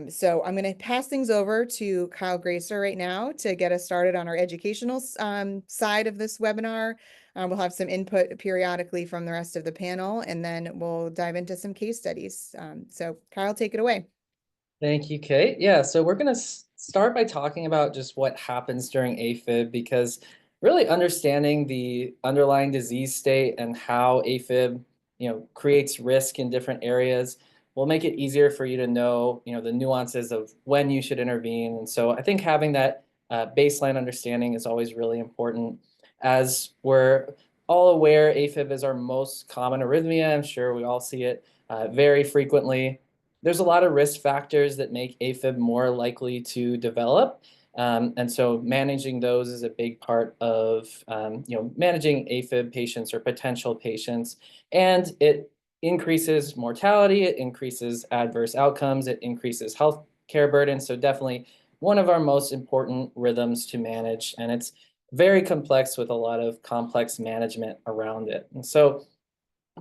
So I'm going to pass things over to Kyle Gracer right now to get us started on our educational side of this webinar. We'll have some input periodically from the rest of the panel, and then we'll dive into some case studies. So Kyle, take it away. Thank you, Kate. Yeah, so we're going to start by talking about just what happens during AFib, because really understanding the underlying disease state and how AFib, creates risk in different areas will make it easier for you to know, the nuances of when you should intervene. And so I think having that baseline understanding is always really important. As we're all aware, AFib is our most common arrhythmia. I'm sure we all see it very frequently. There's a lot of risk factors that make AFib more likely to develop. And so managing those is a big part of managing AFib patients or potential patients. And it increases mortality, it increases adverse outcomes, it increases healthcare burden. So definitely one of our most important rhythms to manage. And it's very complex with a lot of complex management around it. And so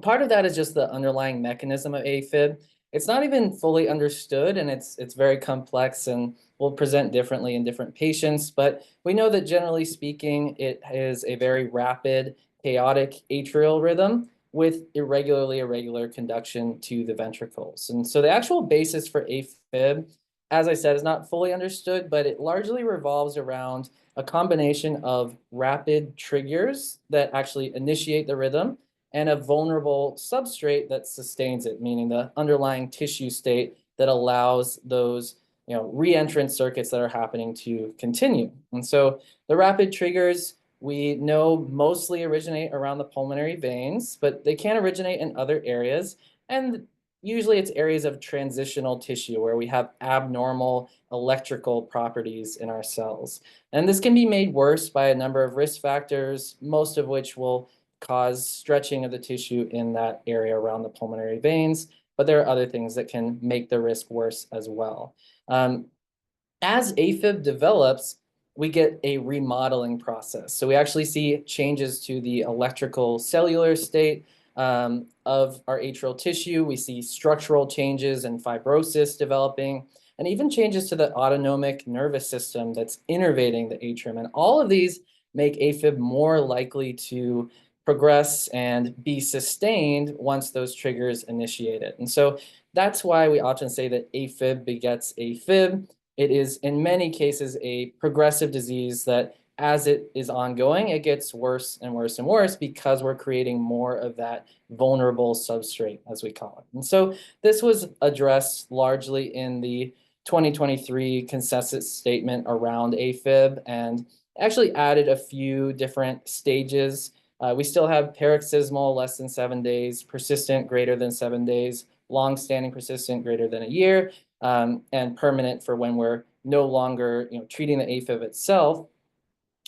part of that is just the underlying mechanism of AFib. It's not even fully understood, and it's very complex and will present differently in different patients. But we know that generally speaking, it is a very rapid, chaotic atrial rhythm with irregular conduction to the ventricles. And so the actual basis for AFib, as I said, is not fully understood, but it largely revolves around a combination of rapid triggers that actually initiate the rhythm and a vulnerable substrate that sustains it, meaning the underlying tissue state that allows those re-entrant circuits that are happening to continue. And so the rapid triggers we know mostly originate around the pulmonary veins, but they can originate in other areas. And usually it's areas of transitional tissue where we have abnormal electrical properties in our cells. And this can be made worse by a number of risk factors, most of which will cause stretching of the tissue in that area around the pulmonary veins, but there are other things that can make the risk worse as well. As AFib develops, we get a remodeling process. So we actually see changes to the electrical cellular state of our atrial tissue. We see structural changes and fibrosis developing, and even changes to the autonomic nervous system that's innervating the atrium. And all of these make AFib more likely to progress and be sustained once those triggers initiate it. And so that's why we often say that AFib begets AFib. It is in many cases a progressive disease that as it is ongoing, it gets worse and worse and worse because we're creating more of that vulnerable substrate, as we call it. And so this was addressed largely in the 2023 consensus statement around AFib and actually added a few different stages. We still have paroxysmal less than 7 days, persistent greater than 7 days, long-standing persistent greater than a year, and permanent for when we're no longer treating the AFib itself.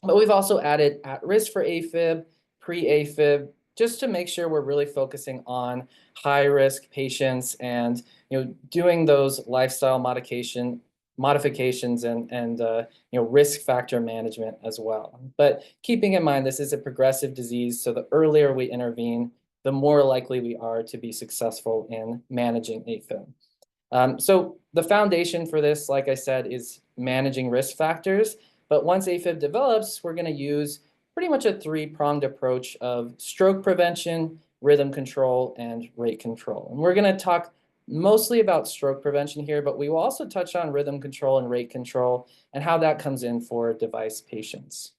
But we've also added at risk for AFib, pre-AFib, just to make sure we're really focusing on high-risk patients and doing those lifestyle modifications and risk factor management as well. But keeping in mind this is a progressive disease, so the earlier we intervene, the more likely we are to be successful in managing AFib. So the foundation for this, like I said, is managing risk factors. But once AFib develops, we're going to use pretty much a three-pronged approach of stroke prevention, rhythm control, and rate control. And we're going to talk mostly about stroke prevention here, but we will also touch on rhythm control and rate control and how that comes in for device patients.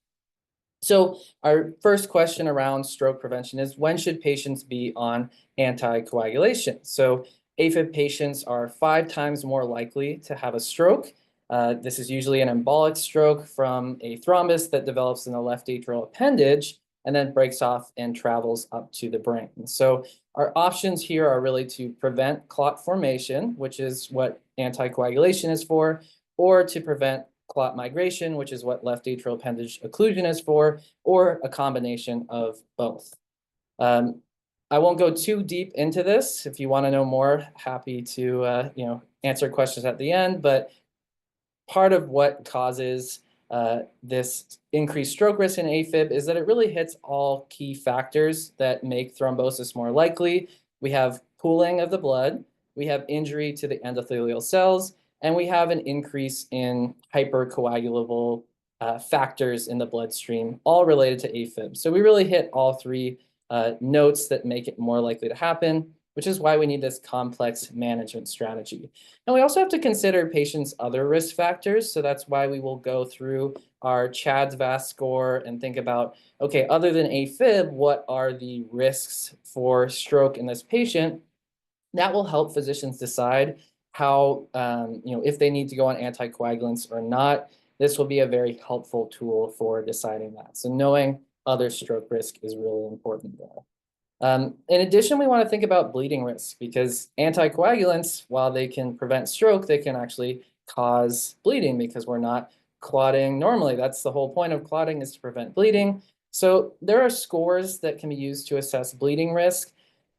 So our first question around stroke prevention is, when should patients be on anticoagulation? So AFib patients are 5 times more likely to have a stroke. This is usually an embolic stroke from a thrombus that develops in the left atrial appendage and then breaks off and travels up to the brain. So our options here are really to prevent clot formation, which is what anticoagulation is for, or to prevent clot migration, which is what left atrial appendage occlusion is for, or a combination of both. I won't go too deep into this. If you want to know more, happy to answer questions at the end. But part of what causes this increased stroke risk in AFib is that it really hits all key factors that make thrombosis more likely. We have pooling of the blood, we have injury to the endothelial cells, and we have an increase in hypercoagulable factors in the bloodstream, all related to AFib. So we really hit all three notes that make it more likely to happen, which is why we need this complex management strategy. And we also have to consider patients' other risk factors. So that's why we will go through our CHADS-VAS score and think about, okay, other than AFib, what are the risks for stroke in this patient? That will help physicians decide how, if they need to go on anticoagulants or not. This will be a very helpful tool for deciding that. So knowing other stroke risk is really important there. In addition, we want to think about bleeding risk because anticoagulants, while they can prevent stroke, they can actually cause bleeding because we're not clotting normally. That's the whole point of clotting, is to prevent bleeding. So there are scores that can be used to assess bleeding risk.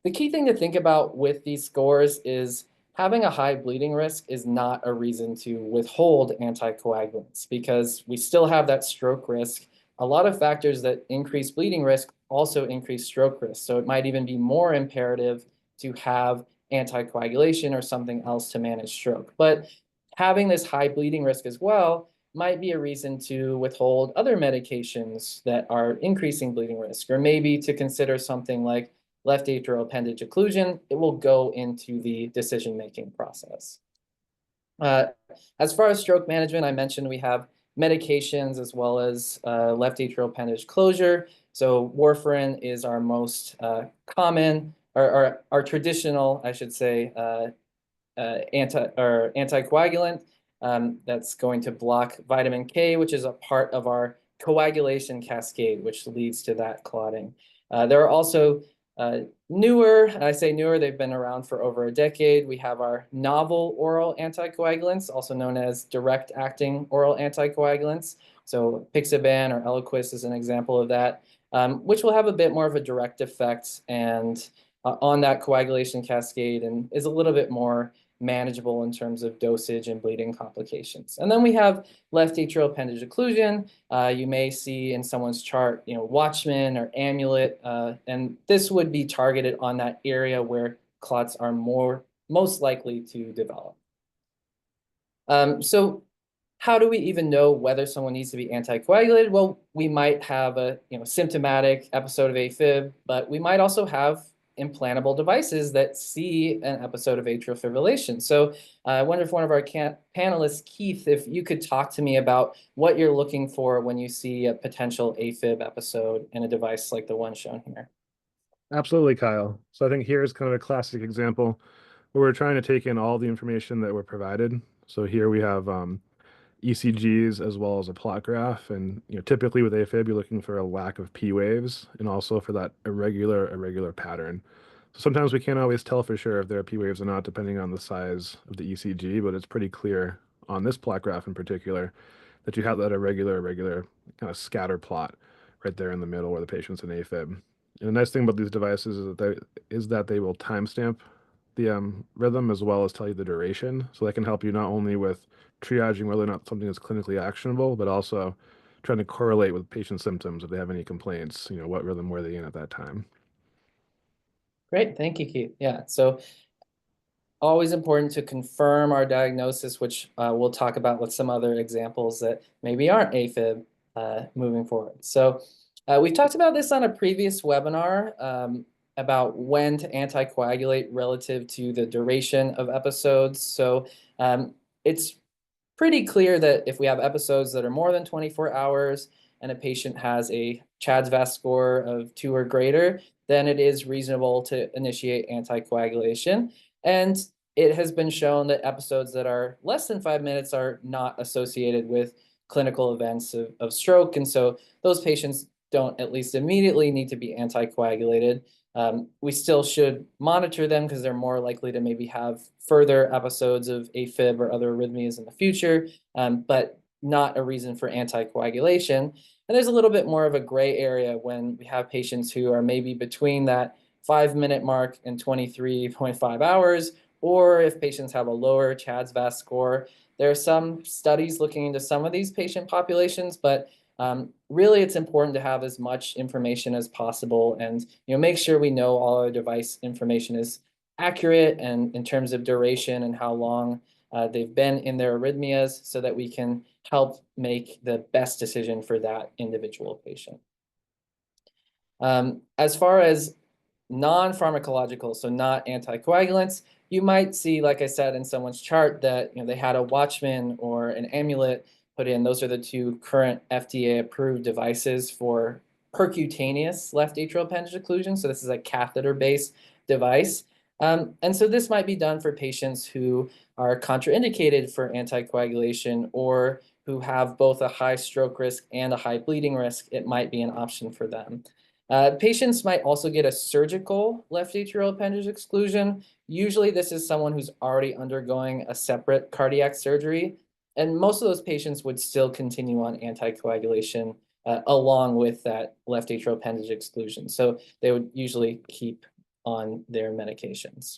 The key thing to think about with these scores is having a high bleeding risk is not a reason to withhold anticoagulants because we still have that stroke risk. A lot of factors that increase bleeding risk also increase stroke risk. So it might even be more imperative to have anticoagulation or something else to manage stroke. But having this high bleeding risk as well might be a reason to withhold other medications that are increasing bleeding risk, or maybe to consider something like left atrial appendage occlusion. It will go into the decision-making process. As far as stroke management, I mentioned we have medications as well as left atrial appendage closure. So warfarin is our most common, or our traditional, I should say, anticoagulant that's going to block vitamin K, which is a part of our coagulation cascade, which leads to that clotting. There are also newer, I say newer, they've been around for over a decade. We have our novel oral anticoagulants, also known as direct-acting oral anticoagulants. So Pixaban or Eliquis is an example of that, which will have a bit more of a direct effect and on that coagulation cascade and is a little bit more manageable in terms of dosage and bleeding complications. And then we have left atrial appendage occlusion. You may see in someone's chart, Watchman or Amulet, and this would be targeted on that area where clots are most likely to develop. So how do we even know whether someone needs to be anticoagulated? Well, we might have a symptomatic episode of AFib, but we might also have implantable devices that see an episode of atrial fibrillation. So I wonder if one of our panelists, Keith, if you could talk to me about what you're looking for when you see a potential AFib episode in a device like the one shown here. Absolutely, Kyle. So I think here's kind of a classic example where we're trying to take in all the information that we're provided. So here we have ECGs as well as a plot graph, and typically with AFib you're looking for a lack of P waves and also for that irregular pattern. So sometimes we can't always tell for sure if there are P waves or not depending on the size of the ECG, but it's pretty clear on this plot graph in particular that you have that irregular kind of scatter plot right there in the middle where the patient's in AFib. And the nice thing about these devices is that they will timestamp the rhythm as well as tell you the duration. So they can help you not only with triaging whether or not something is clinically actionable, but also trying to correlate with patient symptoms if they have any complaints, what rhythm were they in at that time. Great, thank you, Keith. Yeah, so always important to confirm our diagnosis, which we'll talk about with some other examples that maybe aren't AFib moving forward. So we've talked about this on a previous webinar about when to anticoagulate relative to the duration of episodes. So it's pretty clear that if we have episodes that are more than 24 hours and a patient has a CHADS-VAS score of 2 or greater, then it is reasonable to initiate anticoagulation. And it has been shown that episodes that are less than 5 minutes are not associated with clinical events of stroke. And so those patients don't at least immediately need to be anticoagulated. We still should monitor them because they're more likely to maybe have further episodes of AFib or other arrhythmias in the future, but not a reason for anticoagulation. And there's a little bit more of a gray area when we have patients who are maybe between that 5-minute mark and 23.5 hours, or if patients have a lower CHADS-VAS score. There are some studies looking into some of these patient populations, but really it's important to have as much information as possible and make sure we know all our device information is accurate and in terms of duration and how long they've been in their arrhythmias, so that we can help make the best decision for that individual patient. As far as non-pharmacological, so not anticoagulants, you might see, like I said, in someone's chart that they had a Watchman or an amulet put in. Those are the two current FDA-approved devices for percutaneous left atrial appendage occlusion. So this is a catheter-based device. And so this might be done for patients who are contraindicated for anticoagulation or who have both a high stroke risk and a high bleeding risk. It might be an option for them. Patients might also get a surgical left atrial appendage exclusion. Usually this is someone who's already undergoing a separate cardiac surgery. And most of those patients would still continue on anticoagulation along with that left atrial appendage exclusion. So they would usually keep on their medications.